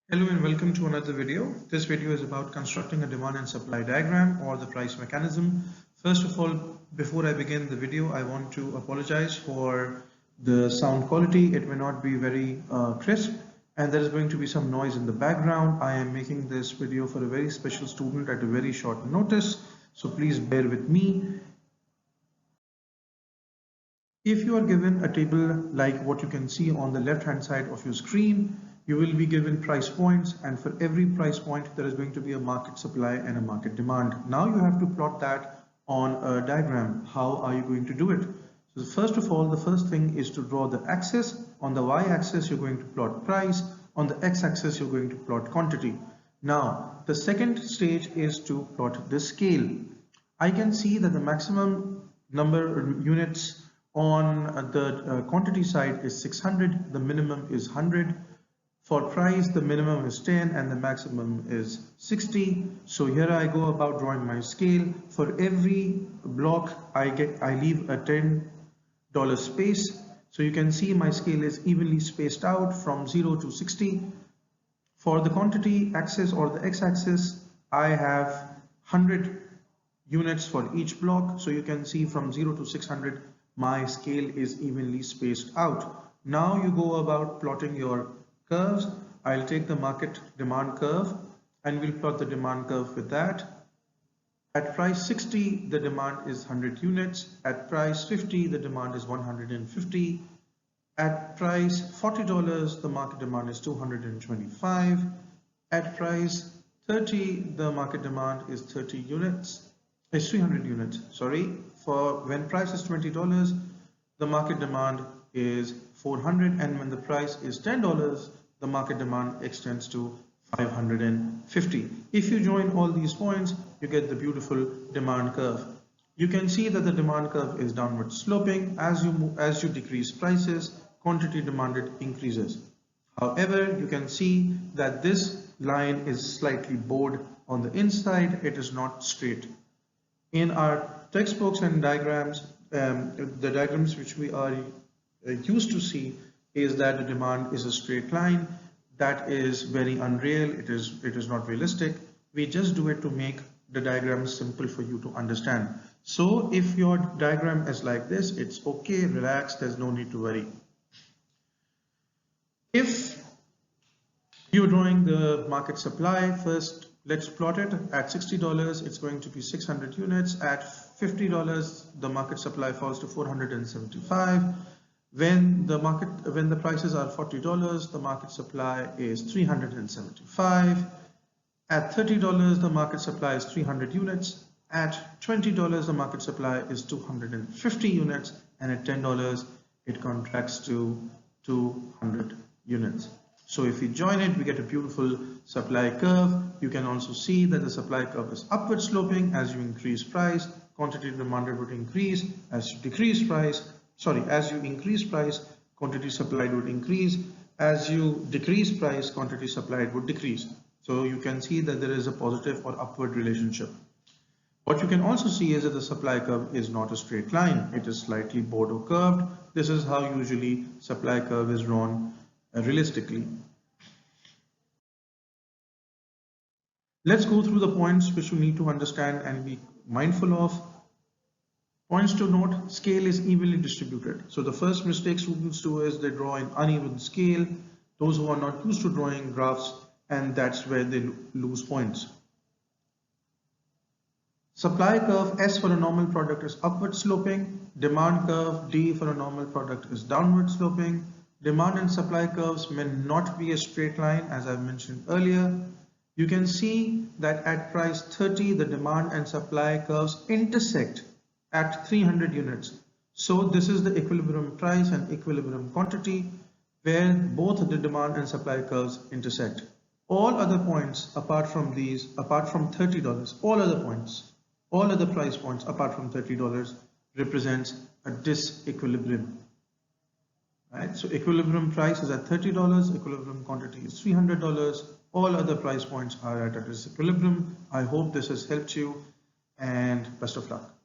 Hello and welcome to another video. This video is about constructing a demand and supply diagram or the price mechanism. First of all, before I begin the video, I want to apologize for the sound quality. It may not be very crisp and there is going to be some noise in the background. I am making this video for a very special student at a very short notice, so please bear with me. If you are given a table like what you can see on the left hand side of your screen, you will be given price points, and for every price point there is going to be a market supply and a market demand. Now you have to plot that on a diagram. How are you going to do it? So first of all, the first thing is to draw the axis. On the y-axis you're going to plot price, on the x-axis you're going to plot quantity. Now the second stage is to plot the scale. I can see that the maximum number of units on the quantity side is 600, the minimum is 100. For price, the minimum is 10 and the maximum is 60. So here I go about drawing my scale. For every block I leave a $10 space. So you can see my scale is evenly spaced out from 0 to 60. For the quantity axis or the x-axis, I have 100 units for each block. So you can see from 0 to 600 my scale is evenly spaced out. Now you go about plotting your curves. I'll take the market demand curve and we'll plot the demand curve with that. At price 60, the demand is 100 units. At price 50, the demand is 150. At price $40, the market demand is 225. At price 30, the market demand is 300 units, sorry. For when price is $20, the market demand is 400, and when the price is $10, the market demand extends to 550. If you join all these points, you get the beautiful demand curve. You can see that the demand curve is downward sloping. As you decrease prices, quantity demanded increases. However, you can see that this line is slightly bowed on the inside. It is not straight. In our textbooks and diagrams, the diagrams which we are used to see is that the demand is a straight line. That is very unreal. It is not realistic. We just do it to make the diagram simple for you to understand. So if your diagram is like this, it's okay, relax, there's no need to worry. If you're drawing the market supply, first let's plot it. At $60, it's going to be 600 units. At $50, the market supply falls to 475. When the prices are $40, the market supply is 375. At $30, the market supply is 300 units. At $20, the market supply is 250 units. And at $10, it contracts to 200 units. So if we join it, we get a beautiful supply curve. You can also see that the supply curve is upward sloping. As you increase price, quantity demanded would increase. As you increase price, quantity supplied would increase. As you decrease price, quantity supplied would decrease. So you can see that there is a positive or upward relationship. What you can also see is that the supply curve is not a straight line. It is slightly bowed or curved. This is how usually supply curve is drawn realistically. Let's go through the points which you need to understand and be mindful of. Points to note: scale is evenly distributed. So the first mistake students do is they draw an uneven scale. Those who are not used to drawing graphs, and that's where they lose points. Supply curve S for a normal product is upward sloping. Demand curve D for a normal product is downward sloping. Demand and supply curves may not be a straight line, as I mentioned earlier. You can see that at price 30, the demand and supply curves intersect at 300 units. So this is the equilibrium price and equilibrium quantity where both the demand and supply curves intersect. All other points apart from $30, all other price points apart from $30 represents a disequilibrium. Right? So equilibrium price is at $30, equilibrium quantity is $300. All other price points are at a disequilibrium. I hope this has helped you, and best of luck.